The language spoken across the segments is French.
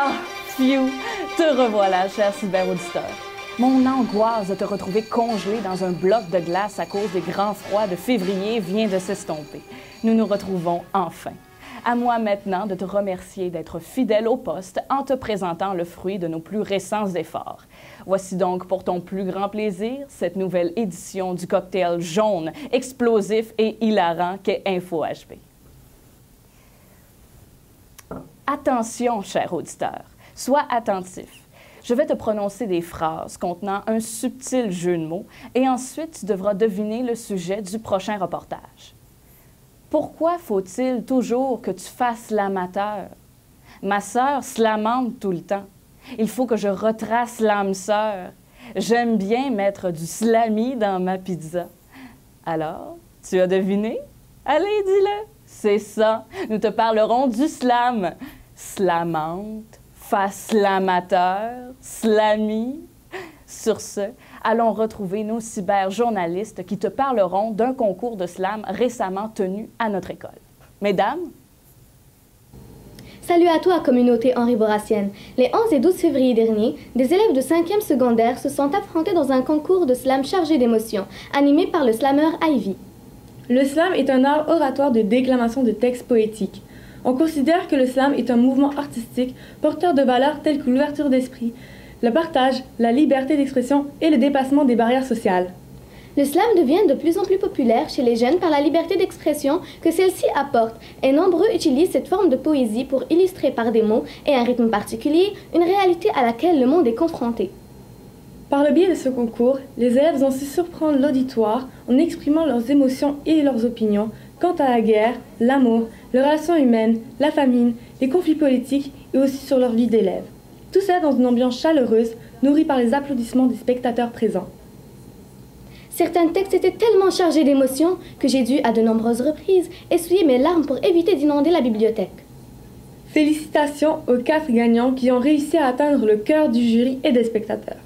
Ah, phew, te revoilà, cher cyberauditeur. Mon angoisse de te retrouver congelé dans un bloc de glace à cause des grands froids de février vient de s'estomper. Nous nous retrouvons enfin. À moi maintenant de te remercier d'être fidèle au poste en te présentant le fruit de nos plus récents efforts. Voici donc pour ton plus grand plaisir cette nouvelle édition du cocktail jaune, explosif et hilarant qu'est InfoHP. Attention, cher auditeur, sois attentif. Je vais te prononcer des phrases contenant un subtil jeu de mots et ensuite tu devras deviner le sujet du prochain reportage. Pourquoi faut-il toujours que tu fasses l'amateur? Ma sœur slamante tout le temps. Il faut que je retrace l'âme sœur. J'aime bien mettre du slami dans ma pizza. Alors, tu as deviné? Allez, dis-le. C'est ça. Nous te parlerons du slam. Slamante, face l'amateur, slami. Sur ce, allons retrouver nos cyberjournalistes qui te parleront d'un concours de slam récemment tenu à notre école. Mesdames? Salut à toi, communauté henri-bourrassienne. Les 11 et 12 février dernier, des élèves de 5e secondaire se sont affrontés dans un concours de slam chargé d'émotions, animé par le slameur Ivy. Le slam est un art oratoire de déclamation de textes poétiques. On considère que le slam est un mouvement artistique porteur de valeurs telles que l'ouverture d'esprit, le partage, la liberté d'expression et le dépassement des barrières sociales. Le slam devient de plus en plus populaire chez les jeunes par la liberté d'expression que celle-ci apporte, et nombreux utilisent cette forme de poésie pour illustrer par des mots et un rythme particulier une réalité à laquelle le monde est confronté. Par le biais de ce concours, les élèves ont su surprendre l'auditoire en exprimant leurs émotions et leurs opinions quant à la guerre, l'amour, les relations humaines, la famine, les conflits politiques et aussi sur leur vie d'élèves. Tout ça dans une ambiance chaleureuse, nourrie par les applaudissements des spectateurs présents. Certains textes étaient tellement chargés d'émotions que j'ai dû, à de nombreuses reprises, essuyer mes larmes pour éviter d'inonder la bibliothèque. Félicitations aux 4 gagnants qui ont réussi à atteindre le cœur du jury et des spectateurs.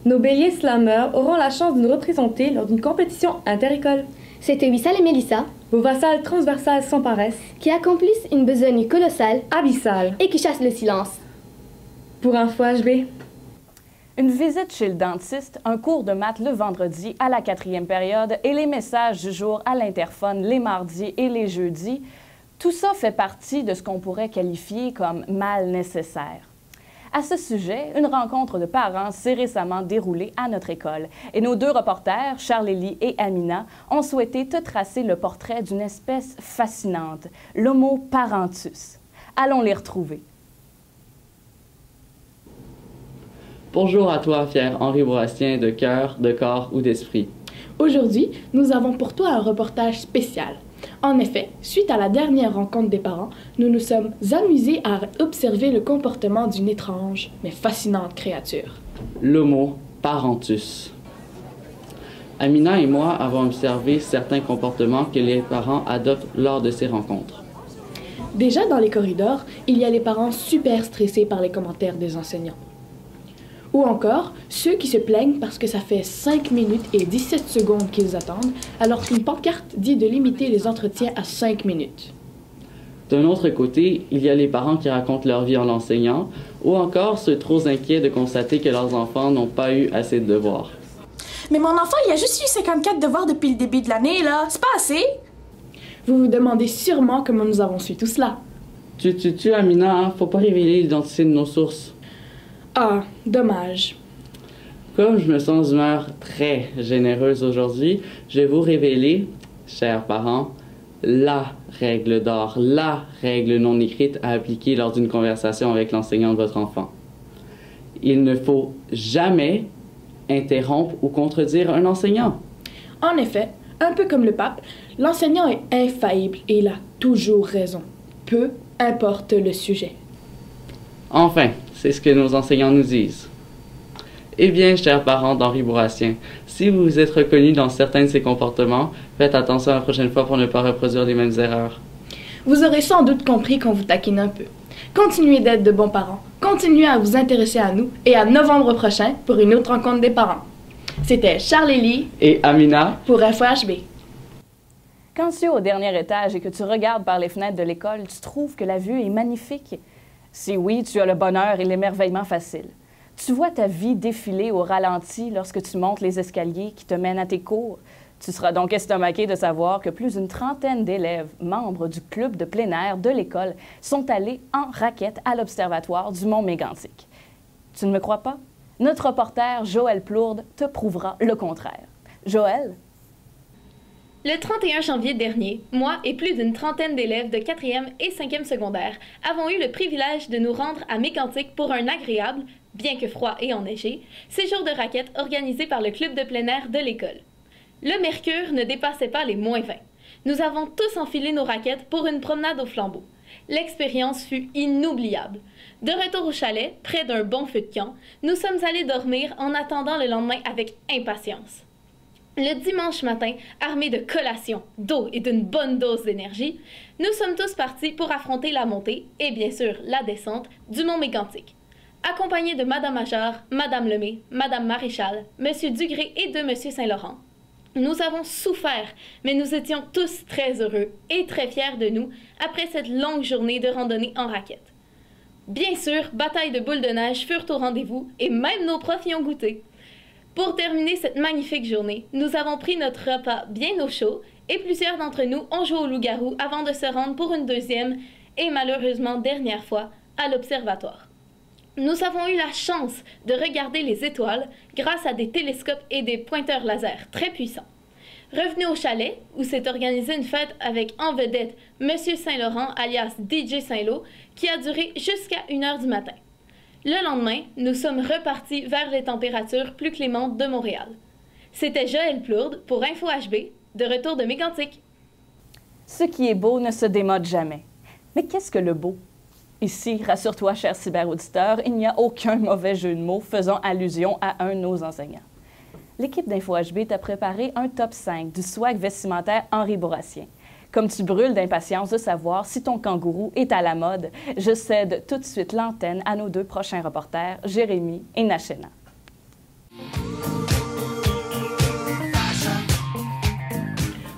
Nos béliers slammeurs auront la chance de nous représenter lors d'une compétition inter-école. C'était Wissal et Mélissa, vos vassales transversales sans paresse, qui accomplissent une besogne colossale, abyssale, et qui chassent le silence. Pour InfoHB. Une visite chez le dentiste, un cours de maths le vendredi à la 4e période et les messages du jour à l'interphone les mardis et les jeudis, tout ça fait partie de ce qu'on pourrait qualifier comme mal nécessaire. À ce sujet, une rencontre de parents s'est récemment déroulée à notre école et nos 2 reporters, Charlélie et Amina, ont souhaité te tracer le portrait d'une espèce fascinante, l'Homo parentus. Allons les retrouver. Bonjour à toi, fier henri-bourrassien de cœur, de corps ou d'esprit. Aujourd'hui, nous avons pour toi un reportage spécial. En effet, suite à la dernière rencontre des parents, nous nous sommes amusés à observer le comportement d'une étrange mais fascinante créature. L'Homo parentus. Amina et moi avons observé certains comportements que les parents adoptent lors de ces rencontres. Déjà dans les corridors, il y a les parents super stressés par les commentaires des enseignants. Ou encore, ceux qui se plaignent parce que ça fait 5 minutes et 17 secondes qu'ils attendent, alors qu'une pancarte dit de limiter les entretiens à 5 minutes. D'un autre côté, il y a les parents qui racontent leur vie en l'enseignant, ou encore ceux trop inquiets de constater que leurs enfants n'ont pas eu assez de devoirs. Mais mon enfant, il a juste eu 54 devoirs depuis le début de l'année, là. C'est pas assez? Vous vous demandez sûrement comment nous avons su tout cela. Tu, Amina, hein? Faut pas révéler l'identité de nos sources. Ah, dommage. Comme je me sens d'humeur très généreuse aujourd'hui, je vais vous révéler, chers parents, la règle d'or, la règle non écrite à appliquer lors d'une conversation avec l'enseignant de votre enfant. Il ne faut jamais interrompre ou contredire un enseignant. En effet, un peu comme le pape, l'enseignant est infaillible et il a toujours raison, peu importe le sujet. Enfin, c'est ce que nos enseignants nous disent. Eh bien, chers parents d'Henri-Bourrassien, si vous vous êtes reconnus dans certains de ces comportements, faites attention la prochaine fois pour ne pas reproduire les mêmes erreurs. Vous aurez sans doute compris qu'on vous taquine un peu. Continuez d'être de bons parents, continuez à vous intéresser à nous et à novembre prochain pour une autre rencontre des parents. C'était Charlélie et Amina pour InfoHB. Quand tu es au dernier étage et que tu regardes par les fenêtres de l'école, tu trouves que la vue est magnifique. Si oui, tu as le bonheur et l'émerveillement facile. Tu vois ta vie défiler au ralenti lorsque tu montes les escaliers qui te mènent à tes cours. Tu seras donc estomaqué de savoir que plus d'une trentaine d'élèves, membres du club de plein air de l'école, sont allés en raquette à l'Observatoire du Mont Mégantic. Tu ne me crois pas? Notre reporter Joël Plourde te prouvera le contraire. Joël? Le 31 janvier dernier, moi et plus d'une trentaine d'élèves de 4e et 5e secondaire avons eu le privilège de nous rendre à Mégantic pour un agréable, bien que froid et enneigé, séjour de raquettes organisé par le club de plein air de l'école. Le mercure ne dépassait pas les -20. Nous avons tous enfilé nos raquettes pour une promenade au flambeau. L'expérience fut inoubliable. De retour au chalet, près d'un bon feu de camp, nous sommes allés dormir en attendant le lendemain avec impatience. Le dimanche matin, armés de collations, d'eau et d'une bonne dose d'énergie, nous sommes tous partis pour affronter la montée et bien sûr la descente du Mont Mégantic. Accompagnés de Madame Major, Madame Lemay, Madame Maréchal, Monsieur Dugré et de Monsieur Saint-Laurent. Nous avons souffert, mais nous étions tous très heureux et très fiers de nous après cette longue journée de randonnée en raquette. Bien sûr, bataille de boules de neige furent au rendez-vous et même nos profs y ont goûté. Pour terminer cette magnifique journée, nous avons pris notre repas bien au chaud et plusieurs d'entre nous ont joué au loup-garou avant de se rendre pour une deuxième et malheureusement dernière fois à l'observatoire. Nous avons eu la chance de regarder les étoiles grâce à des télescopes et des pointeurs laser très puissants. Revenus au chalet, où s'est organisée une fête avec en vedette Monsieur Saint-Laurent alias DJ Saint-Lô, qui a duré jusqu'à 1h du matin. Le lendemain, nous sommes repartis vers les températures plus clémentes de Montréal. C'était Joël Plourde pour Info HB, de retour de Mégantic. Ce qui est beau ne se démode jamais. Mais qu'est-ce que le beau? Ici, rassure-toi, cher cyberauditeur, il n'y a aucun mauvais jeu de mots faisant allusion à un de nos enseignants. L'équipe d'Info HB t'a préparé un top 5 du swag vestimentaire Henri Bourrassien. Comme tu brûles d'impatience de savoir si ton kangourou est à la mode, je cède tout de suite l'antenne à nos deux prochains reporters, Jérémy et Nachena.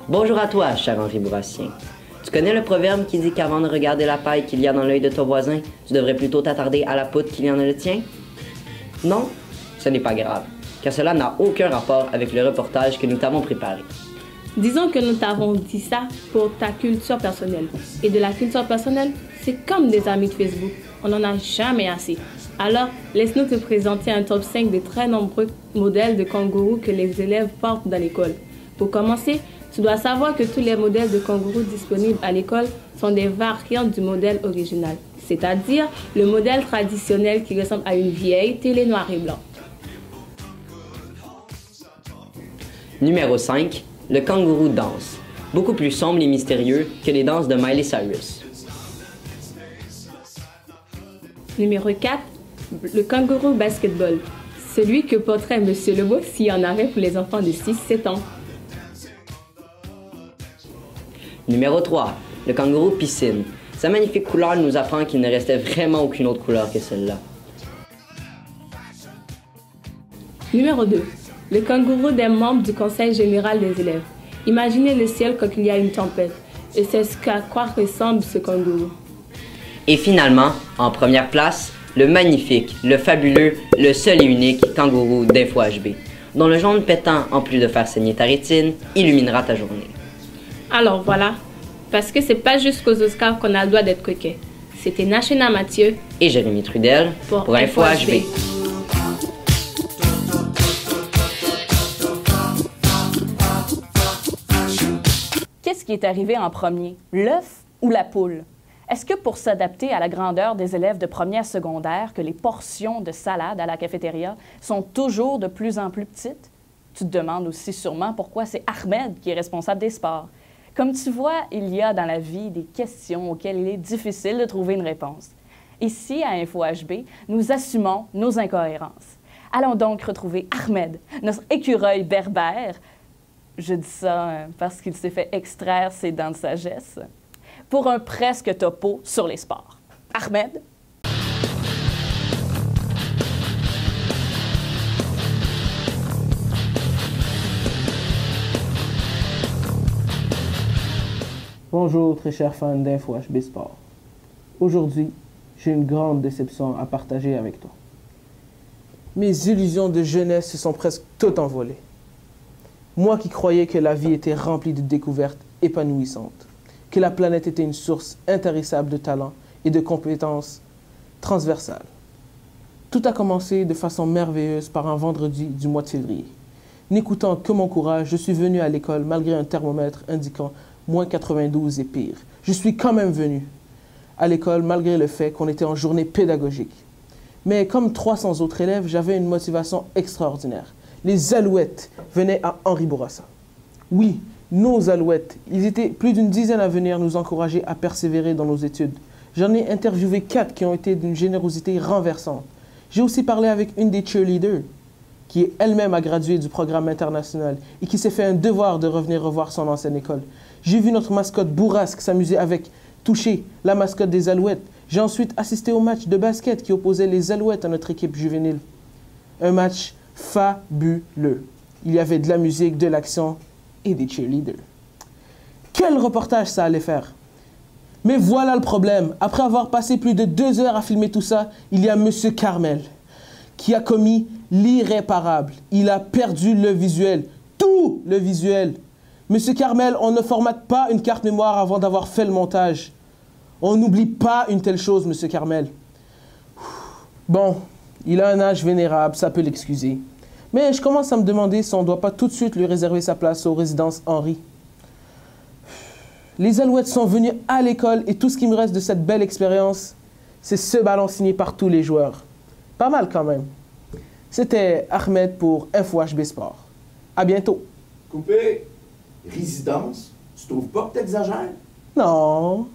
Bonjour à toi, cher Henri Bourrassien. Tu connais le proverbe qui dit qu'avant de regarder la paille qu'il y a dans l'œil de ton voisin, tu devrais plutôt t'attarder à la poutre qu'il y en a le tien? Non, ce n'est pas grave, car cela n'a aucun rapport avec le reportage que nous t'avons préparé. Disons que nous t'avons dit ça pour ta culture personnelle. Et de la culture personnelle, c'est comme des amis de Facebook. On n'en a jamais assez. Alors, laisse-nous te présenter un top 5 des très nombreux modèles de kangourous que les élèves portent dans l'école. Pour commencer, tu dois savoir que tous les modèles de kangourous disponibles à l'école sont des variantes du modèle original, c'est-à-dire le modèle traditionnel qui ressemble à une vieille télé noir et blanc. Numéro 5. Le kangourou danse. Beaucoup plus sombre et mystérieux que les danses de Miley Cyrus. Numéro 4. Le kangourou basketball. Celui que porterait Monsieur Lebeau s'il y en avait pour les enfants de 6-7 ans. Numéro 3. Le kangourou piscine. Sa magnifique couleur nous apprend qu'il ne restait vraiment aucune autre couleur que celle-là. Numéro 2. Le kangourou des membres du conseil général des élèves. Imaginez le ciel quand il y a une tempête. Et c'est ce qu'à quoi ressemble ce kangourou. Et finalement, en première place, le magnifique, le fabuleux, le seul et unique kangourou d'Info HB, dont le jaune pétant, en plus de faire saigner ta rétine, illuminera ta journée. Alors voilà, parce que c'est pas juste qu'aux Oscars qu'on a le droit d'être coquet. C'était Nachena Mathieu et Jérémy Trudel pour Info HB. Qu'est-ce qui est arrivé en premier, l'œuf ou la poule? Est-ce que pour s'adapter à la grandeur des élèves de première secondaire, que les portions de salade à la cafétéria sont toujours de plus en plus petites? Tu te demandes aussi sûrement pourquoi c'est Ahmed qui est responsable des sports. Comme tu vois, il y a dans la vie des questions auxquelles il est difficile de trouver une réponse. Ici, à Info HB, nous assumons nos incohérences. Allons donc retrouver Ahmed, notre écureuil berbère. Je dis ça parce qu'il s'est fait extraire ses dents de sagesse. Pour un presque topo sur les sports. Ahmed? Bonjour, très chers fans d'Info HB Sport. Aujourd'hui, j'ai une grande déception à partager avec toi. Mes illusions de jeunesse se sont presque toutes envolées. Moi qui croyais que la vie était remplie de découvertes épanouissantes, que la planète était une source intarissable de talents et de compétences transversales. Tout a commencé de façon merveilleuse par un vendredi du mois de février. N'écoutant que mon courage, je suis venu à l'école malgré un thermomètre indiquant moins 92 et pire. Je suis quand même venu à l'école malgré le fait qu'on était en journée pédagogique. Mais comme 300 autres élèves, j'avais une motivation extraordinaire. Les Alouettes venaient à Henri Bourassa. Oui, nos Alouettes. Ils étaient plus d'une dizaine à venir nous encourager à persévérer dans nos études. J'en ai interviewé 4 qui ont été d'une générosité renversante. J'ai aussi parlé avec une des cheerleaders, qui elle-même a gradué du programme international et qui s'est fait un devoir de revenir revoir son ancienne école. J'ai vu notre mascotte Bourrasque s'amuser avec Touché, la mascotte des Alouettes. J'ai ensuite assisté au match de basket qui opposait les Alouettes à notre équipe juvénile. Un match fabuleux. Il y avait de la musique, de l'action et des cheerleaders. Quel reportage ça allait faire! Mais voilà le problème. Après avoir passé plus de 2 heures à filmer tout ça, il y a Monsieur Carmel qui a commis l'irréparable. Il a perdu le visuel. Tout le visuel. Monsieur Carmel, on ne formate pas une carte mémoire avant d'avoir fait le montage. On n'oublie pas une telle chose, Monsieur Carmel. Bon, il a un âge vénérable, ça peut l'excuser. Mais je commence à me demander si on ne doit pas tout de suite lui réserver sa place aux résidences Henri. Les Alouettes sont venus à l'école et tout ce qui me reste de cette belle expérience, c'est ce ballon signé par tous les joueurs. Pas mal quand même. C'était Ahmed pour InfoHB Sport. À bientôt. Coupé. Résidence, tu trouves pas que t'exagères? Non.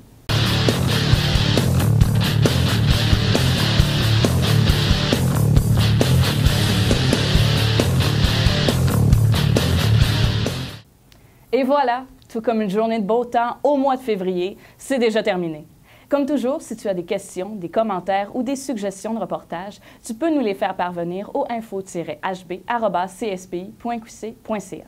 Et voilà, tout comme une journée de beau temps au mois de février, c'est déjà terminé. Comme toujours, si tu as des questions, des commentaires ou des suggestions de reportages, tu peux nous les faire parvenir au info-hb@cspi.qc.ca.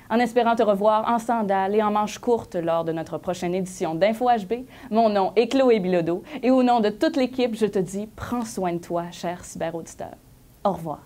En espérant te revoir en sandales et en manches courtes lors de notre prochaine édition d'InfoHB, mon nom est Chloé Bilodeau et au nom de toute l'équipe, je te dis, prends soin de toi, cher cyberauditeur. Au revoir.